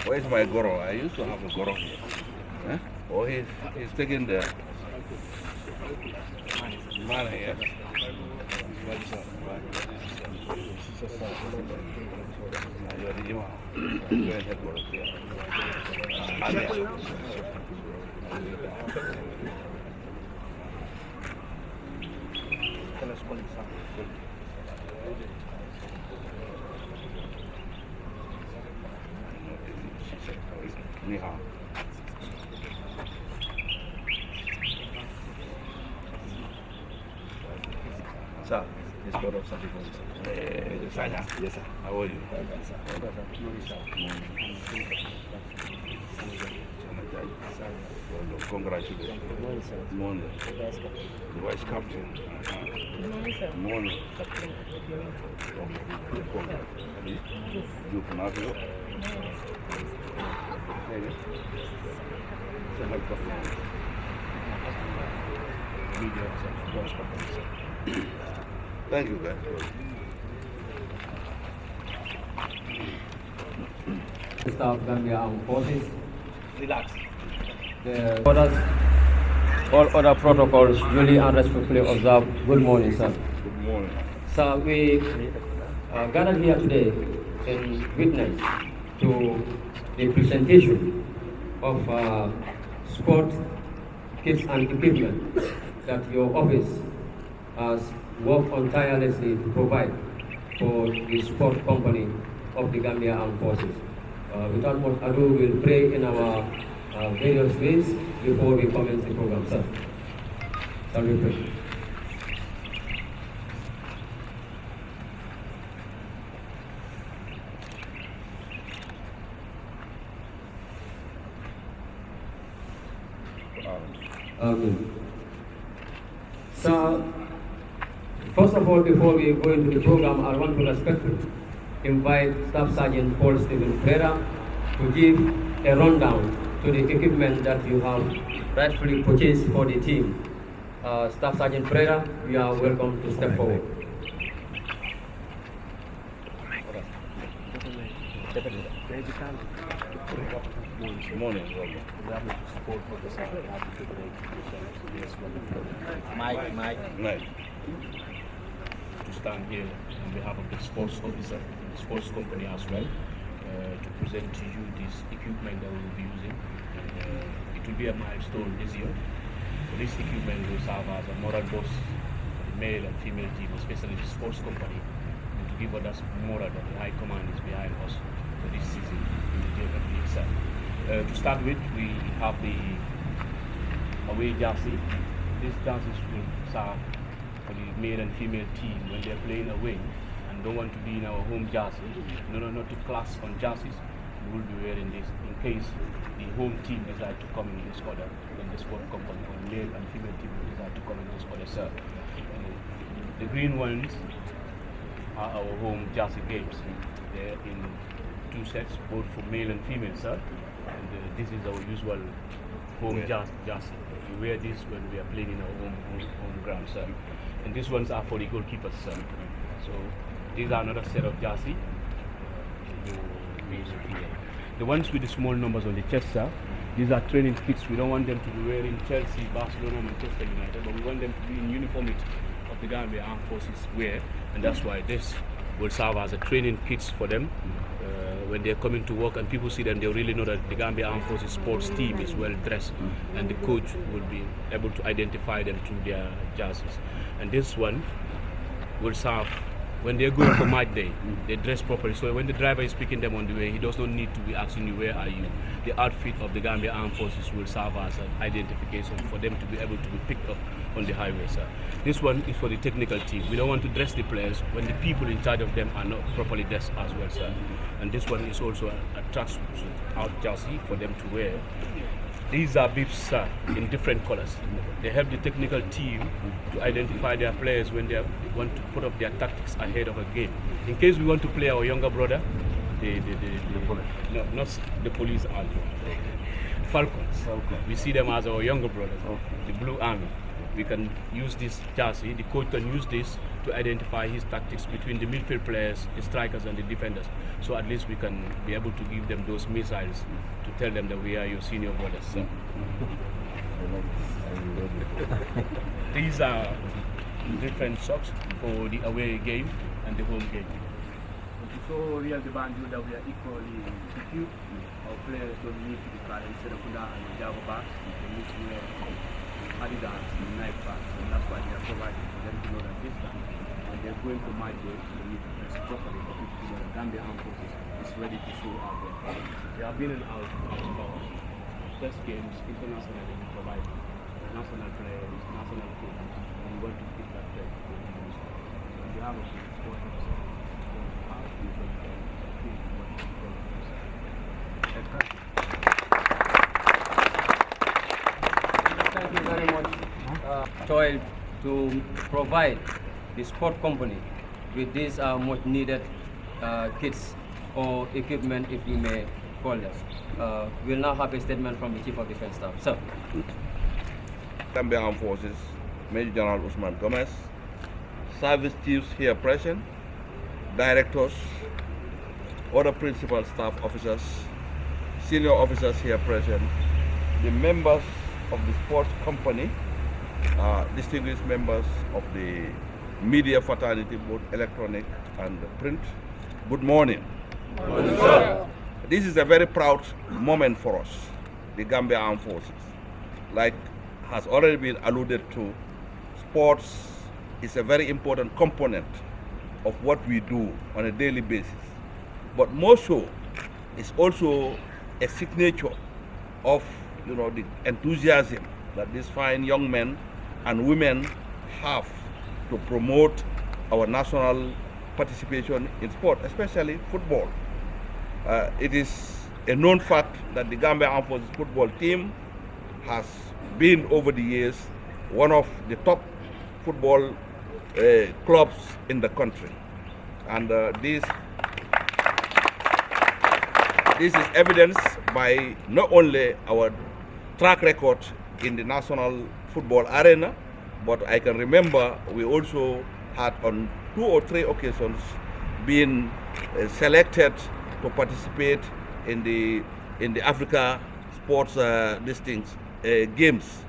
Where's my goro? I used to have a goro here. Huh? Oh, he's taking the money, yes. Sir, this photo of something. Yes, sir. How are you? Congratulations. Morning. The vice captain. Morning. You from Africa? Thank you, guys. Staff Gambia Armed Forces. Relax. The orders, all other protocols duly and respectfully observed. Good morning, sir. Good morning. Sir, we gathered here today in witness to the presentation of sport kits and equipment that your office has worked on tirelessly to provide for the sport company of the Gambia Armed Forces. Without much ado, we'll pray in our various ways before we commence the program, sir. Shall we pray? So, first of all, before we go into the program, I want to respectfully invite Staff Sergeant Paul Stephen Pereira to give a rundown to the equipment that you have rightfully purchased for the team. Staff Sergeant Pereira, you are welcome to step forward. Good morning. Mike. To stand here on behalf of the sports officer, sports company as well, to present to you this equipment that we will be using. It will be a milestone this year. So this equipment will serve as a moral boost for the male and female team, especially the sports company, and to give us moral that the high command is behind us for this season in the JFL itself. To start with, we have the away jersey. These jerseys will serve for the male and female team when they're playing away and don't want to be in our home jersey, not to clash on jerseys. We will be wearing this in case the home team decide to come in this order, then the sport company or male and female team will decide to come in this order, sir. The green ones are our home jersey games. They're in two sets, both for male and female, sir. And this is our usual home jersey. We wear this when we are playing in our home ground, sir. And these ones are for the goalkeepers, sir. So these are another set of jersey. The ones with the small numbers on the chest, sir, these are training kits. We don't want them to be wearing Chelsea, Barcelona, Manchester United, but we want them to be in uniformity of the Gambia Armed Forces wear, and that's why this will serve as a training kits for them. When they're coming to work and people see them, they'll really know that the Gambia Armed Forces sports team is well dressed, and the coach will be able to identify them through their jerseys. And this one will serve when they're going for match day. They dress properly, so when the driver is picking them on the way, he does not need to be asking you, where are you? The outfit of the Gambia Armed Forces will serve as an identification for them to be able to be picked up on the highway, sir. This one is for the technical team. We don't want to dress the players when the people in charge of them are not properly dressed as well, sir. And this one is also a tracksuit out jersey for them to wear. These are bibs, sir, in different colors. They help the technical team to identify their players when they want to put up their tactics ahead of a game. In case we want to play our younger brother, no, not the police army. Falcons. We see them as our younger brothers, the Blue Army. We can use this jersey, the coach can use this to identify his tactics between the midfield players, the strikers and the defenders. So at least we can be able to give them those missiles to tell them that we are your senior brothers. So. These are different socks for the away game and the home game. So real the Banjul that we are equally equipped. Our players don't need to be carrying instead of and Java bags. They need to wear Adidas and Nike bags, and that's why they are providing for them to know that this time when they're going to my day, they need to dress properly for people to know that Gambia Armed Forces is ready to show out there. They have been in our test games internationally. We provide national players, national teams, and we want to keep that trend. So we have a sport officer. Thank you very much, Toil, to provide the sport company with these much needed kits or equipment, if we may call them. We'll now have a statement from the Chief of Defense Staff. Sir. Gambia Armed Forces, Major General Usman Gomez, service chiefs here present, directors, other principal staff officers, senior officers here present, the members of the sports company, distinguished members of the media fraternity, both electronic and print. Good morning. Good morning, sir. This is a very proud moment for us, the Gambia Armed Forces. Like has already been alluded to, sports is a very important component of what we do on a daily basis. But more so, it's also a signature of the enthusiasm that these fine young men and women have to promote our national participation in sport, especially football. It is a known fact that the Gambia Armed Forces football team has been over the years one of the top football clubs in the country, and this is evidenced by not only our track record in the national football arena, but I can remember we also had on 2 or 3 occasions been selected to participate in the Africa sports games.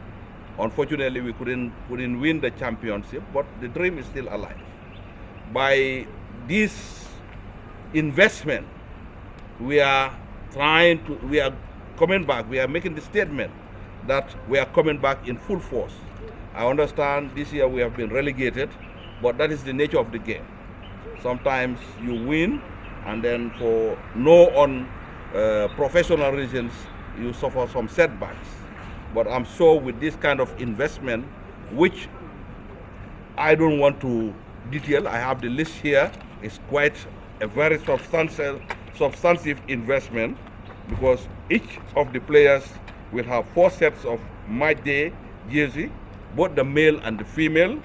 Unfortunately, we couldn't win the championship, but the dream is still alive. By this investment, we are coming back. We are making the statement that we are coming back in full force. I understand this year we have been relegated, but that is the nature of the game. Sometimes you win, and then for professional reasons, you suffer some setbacks. But I'm sure with this kind of investment, which I don't want to detail, I have the list here, it's quite a very substantive investment, because each of the players will have 4 sets of match day jersey, both the male and the female,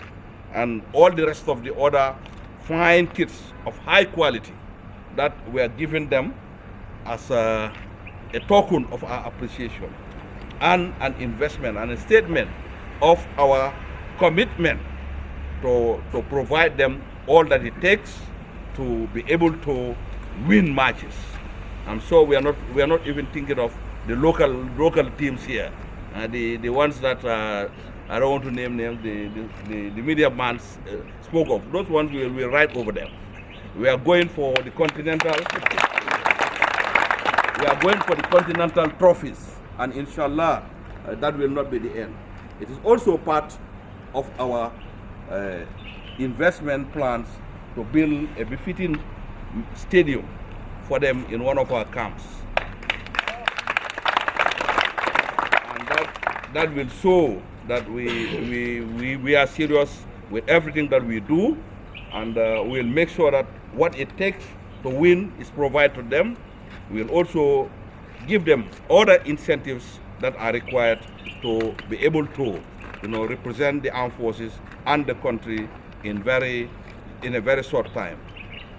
and all the rest of the other fine kits of high quality that we are giving them as a token of our appreciation, and an investment and a statement of our commitment to provide them all that it takes to be able to win matches. I'm sure we are not even thinking of the local teams here, the ones that I don't want to name names. The media man spoke of. Those ones we will right over them. We are going for the continental. We are going for the continental trophies, and inshallah, that will not be the end. It is also part of our investment plans to build a befitting stadium for them in one of our camps. And that will show that we are serious with everything that we do, and we'll make sure that what it takes to win is provided to them. We'll also give them other incentives that are required to be able to represent the armed forces and the country in a very short time.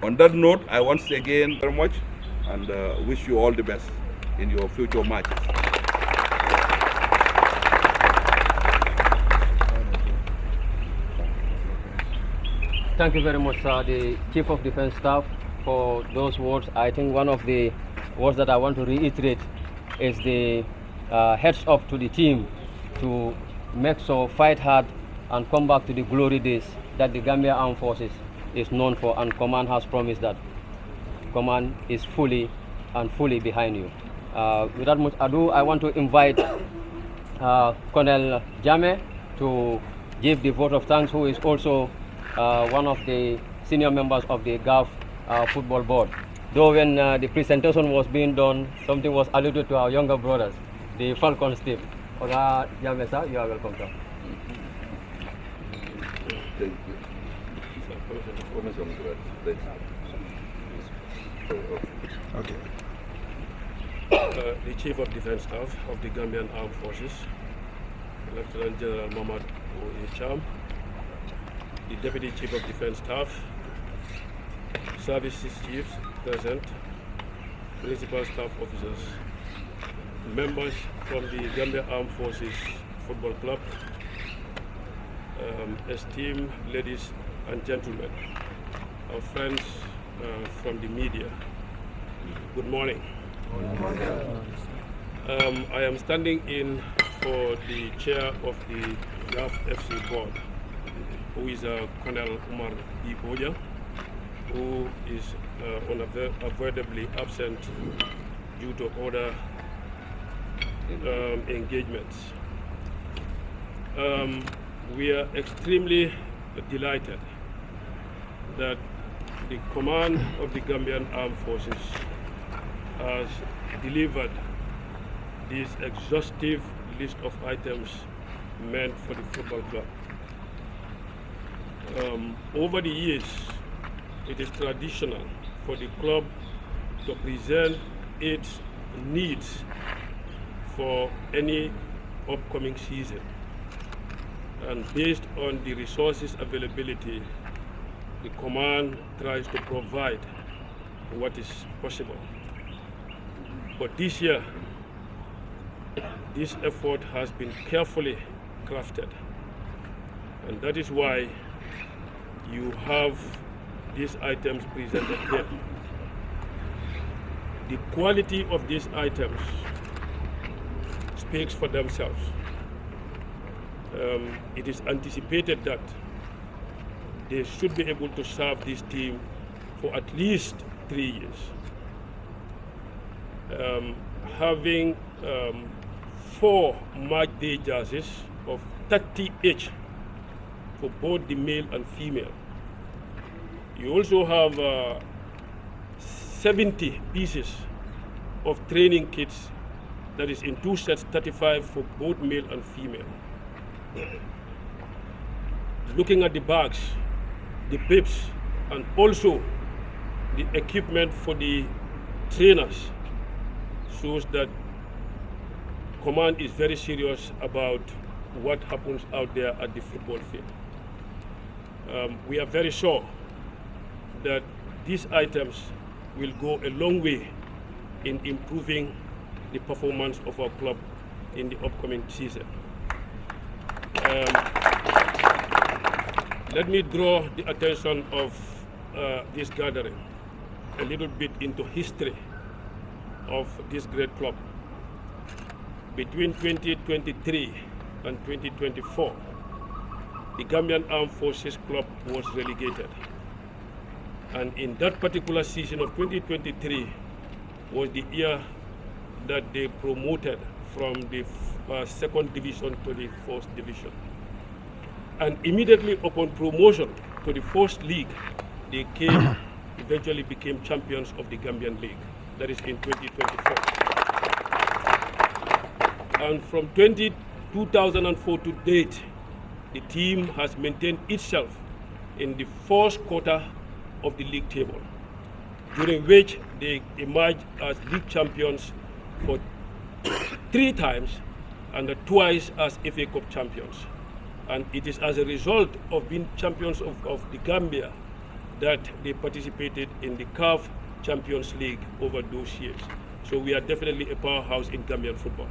On that note, I once again very much and wish you all the best in your future matches. Thank you very much, sir, the Chief of Defense Staff, for those words. I think one of the words that I want to reiterate is the heads up to the team to make sure, fight hard, and come back to the glory days that the Gambia Armed Forces is known for, and Command has promised that. Command is fully behind you. Without much ado, I want to invite Colonel Jame to give the vote of thanks, who is also one of the senior members of the GAF football board. Though when the presentation was being done, something was alluded to our younger brothers, the Falcons team. Oga Jame, sir, you are welcome, sir. Thank you. Okay. The Chief of Defense Staff of the Gambian Armed Forces, Lieutenant General Mohamed Cham, the Deputy Chief of Defense Staff, Services Chiefs present, Principal Staff Officers, members from the Gambia Armed Forces Football Club, esteemed ladies and gentlemen, our friends from the media, good morning. I am standing in for the chair of the GAF FC board, who is Colonel Umar E. Boja, who is unavoidably absent due to other engagements. We are extremely delighted that the command of the Gambian Armed Forces has delivered this exhaustive list of items meant for the football club. Over the years, it is traditional for the club to present its needs for any upcoming season. And based on the resources availability, the command tries to provide what is possible. But this year, this effort has been carefully crafted. And that is why you have these items presented here. The quality of these items speaks for themselves. It is anticipated that they should be able to serve this team for at least 3 years. Having 4 match day jerseys of 30 each for both the male and female. You also have 70 pieces of training kits, that is in 2 sets, 35 for both male and female. Looking at the bags, the bibs, and also the equipment for the trainers shows that command is very serious about what happens out there at the football field. We are very sure that these items will go a long way in improving the performance of our club in the upcoming season. Let me draw the attention of this gathering a little bit into history of this great club. Between 2023 and 2024, the Gambian Armed Forces Club was relegated. And in that particular season of 2023 was the year that they promoted from the second division to the first division. And immediately upon promotion to the first league, they eventually became champions of the Gambian League. That is in 2024. And from 2004 to date, the team has maintained itself in the first quarter of the league table, during which they emerged as league champions for 3 times and twice as FA Cup champions. And it is as a result of being champions of the Gambia that they participated in the CAF Champions League over those years. So we are definitely a powerhouse in Gambian football.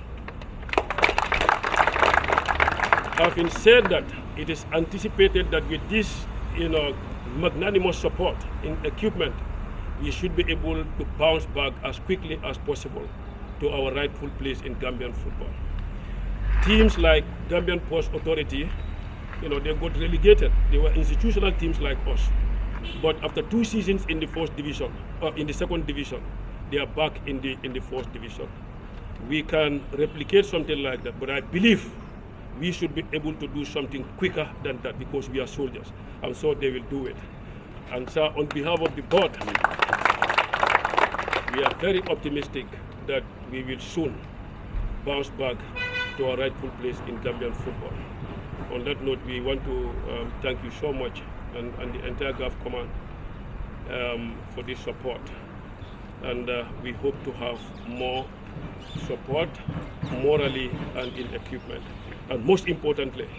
Having said that, it is anticipated that with this, magnanimous support in equipment, we should be able to bounce back as quickly as possible to our rightful place in Gambian football. Teams like Gambian Post Authority, they got relegated. They were institutional teams like us. But after 2 seasons in the first division, or in the second division, they are back in the fourth division. We can replicate something like that, but I believe we should be able to do something quicker than that because we are soldiers. I'm sure they will do it. And so on behalf of the board, we are very optimistic that we will soon bounce back to our rightful place in Gambian football. On that note, we want to thank you so much and the entire GAF Command for this support. And we hope to have more support morally and in equipment. And most importantly,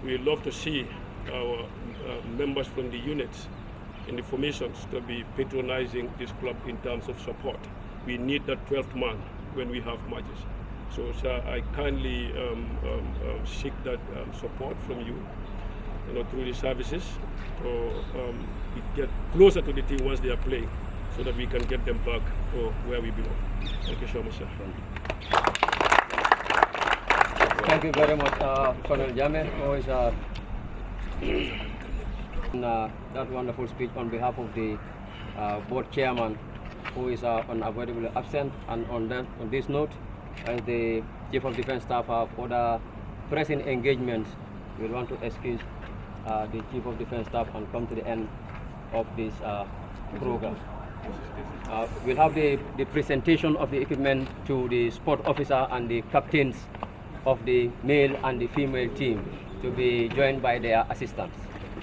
we love to see our members from the units in the formations to be patronizing this club in terms of support. We need that 12th man when we have matches. So, sir, I kindly seek that support from you, through the services to get closer to the team once they are playing, so that we can get them back to where we belong. Thank you so much, sir. Thank you very much, Colonel Jame, for that wonderful speech on behalf of the board chairman, who is unavoidably absent. And on this note, as the Chief of Defence Staff have other pressing engagements, we want to excuse the Chief of Defence Staff and come to the end of this program. We'll have the presentation of the equipment to the sport officer and the captains of the male and the female team to be joined by their assistants.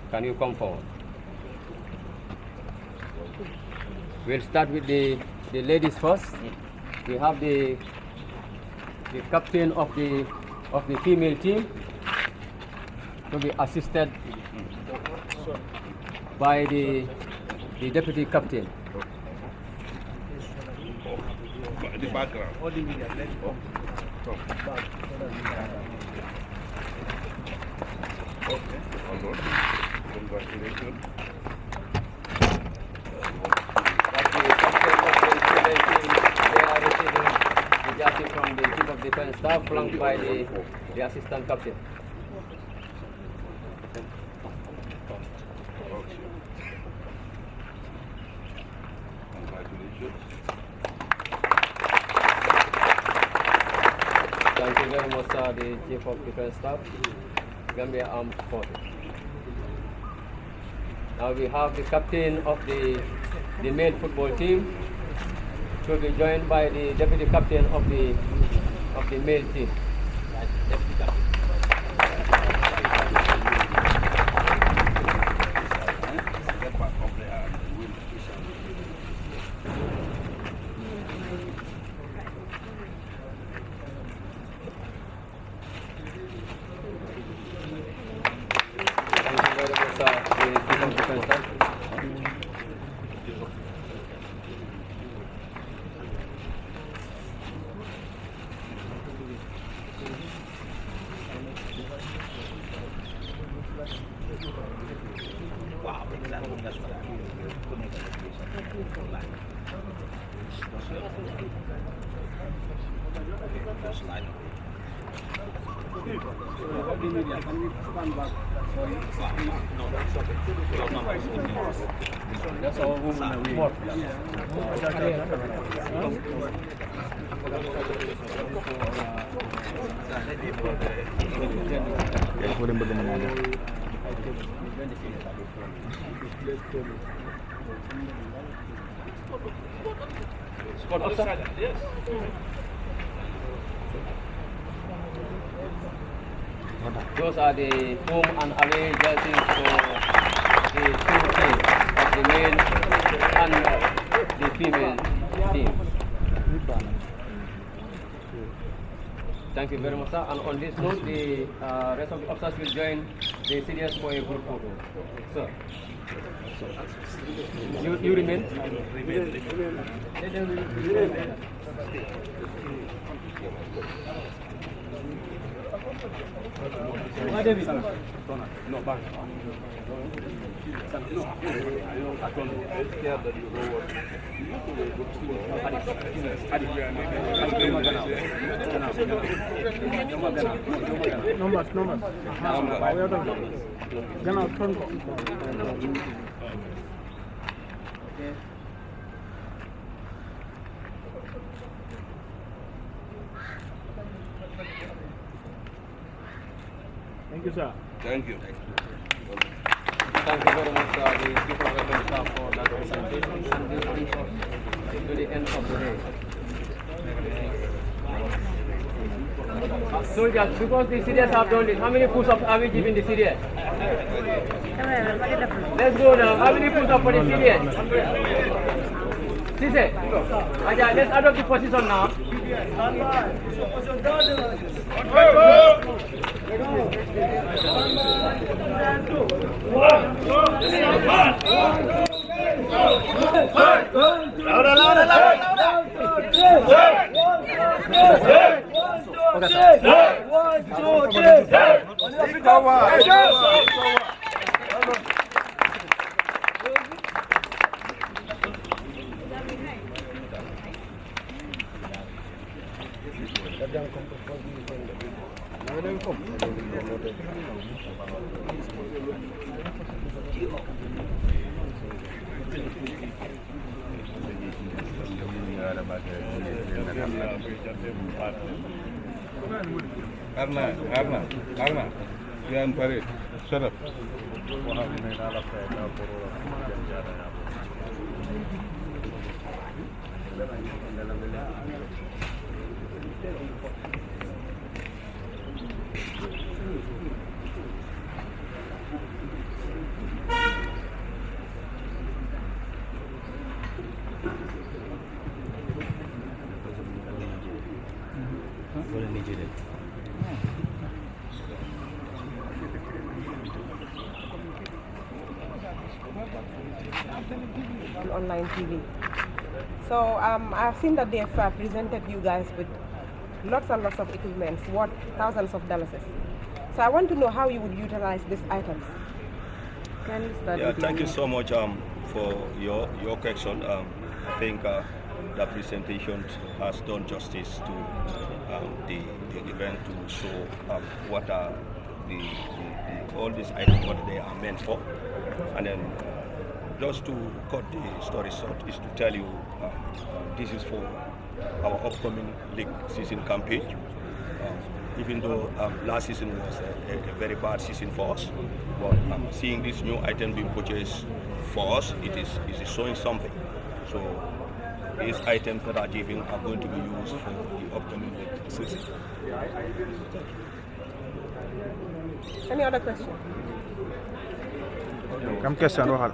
Can you come forward? We'll start with the ladies first. We have the captain of the female team to be assisted by the deputy captain. The background. Okay, hold on. Congratulations. They are receiving the jersey from the Chief of Defence Staff, flanked by the assistant captain. Congratulations. Thank you very much, sir, the Chief of Defence Staff, Gambia Armed Forces. Now we have the captain of the male football team to be joined by the deputy captain of the male team. Deputy captain. That's all more. Sport officer? Yes. Those are the home and away jerseys for the two teams, the male and the female team. Thank you very much, sir. And on this note, the rest of the officers will join the seniors for a group photo. Sir. You remain? Thank you, sir. Thank you. Thank you very much, the Chief of Government Staff, for that presentation. And this brings us to the end of the day. Soldiers, because the Syrians have done this, how many push-ups are we giving the Syrians? Let's go now. How many push-ups for the Syrians? Sise, Aja, let's adopt the position now. Arna, you are in parade. Shut up. Online TV. So I've seen that they've presented you guys with lots and lots of equipment worth thousands of dollars. So I want to know how you would utilize these items. Can you start? Yeah, thank you so much for your question. I think the presentation has done justice to the event to show what are all these items, what they are meant for, and then just to cut the story short is to tell you this is for our upcoming league season campaign. Even though last season was a very bad season for us, but seeing this new item being purchased for us, it is showing something. So these items that are given are going to be used for the upcoming league season. Any other question? Kam question Rohal.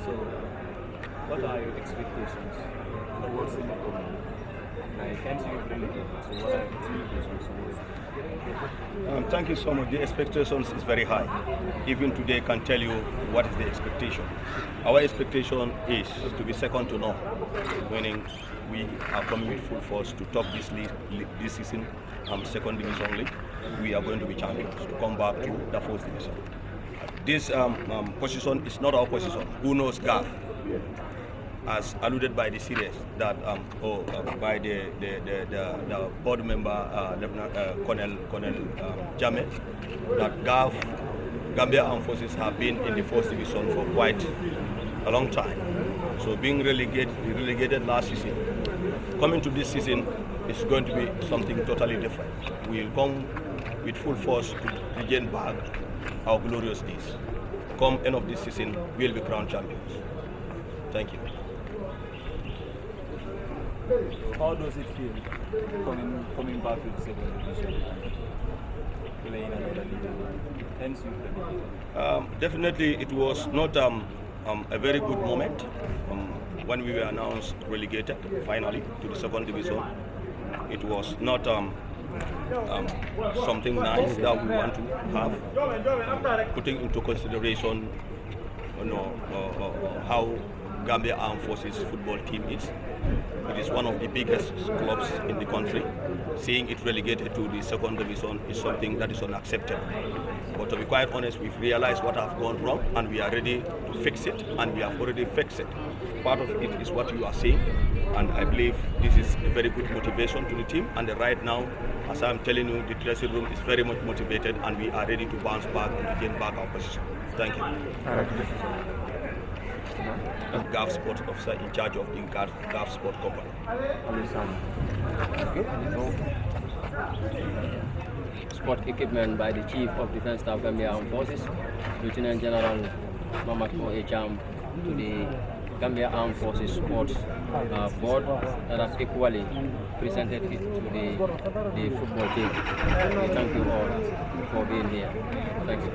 So, what are your expectations towards the upcoming? Like, can't you bring it? So, what are your expectations towards it? Thank you so much. The expectations is very high. Even today, I can tell you what is the expectation. Our expectation is to be second to none, meaning we are coming with full force to top this league this season. Second division league, we are going to be champions to come back to the first division. This position is not our position. Who knows GAF? As alluded by the series that by the board member Lieutenant Colonel Jame, that Gambia Armed Forces have been in the first division for quite a long time. So being relegated last season, coming to this season is going to be something totally different. We will come with full force to regain back our glorious days. Come end of this season, we will be crowned champions. Thank you. So, how does it feel coming back to the second division and playing another league? Hence, Definitely, it was not a very good moment when we were announced relegated finally to the second division. It was not something nice that we want to have, putting into consideration how Gambia Armed Forces football team is. It is one of the biggest clubs in the country. Seeing it relegated to the second division is something that is unacceptable. But to be quite honest, we've realized what has gone wrong and we are ready to fix it, and we have already fixed it. Part of it is what you are seeing, and I believe this is a very good motivation to the team. And right now, as I'm telling you, the dressing room is very much motivated and we are ready to bounce back and to gain back our position. Thank you. GAF Sport Officer in charge of the GAF Sport Company. Sport equipment by the Chief of Defence Staff Gambia Armed Forces, Lieutenant General Mamad Echam, to the Gambia Armed Forces Sports Board that has equally presented it to the football team. We thank you all for being here. Thank you.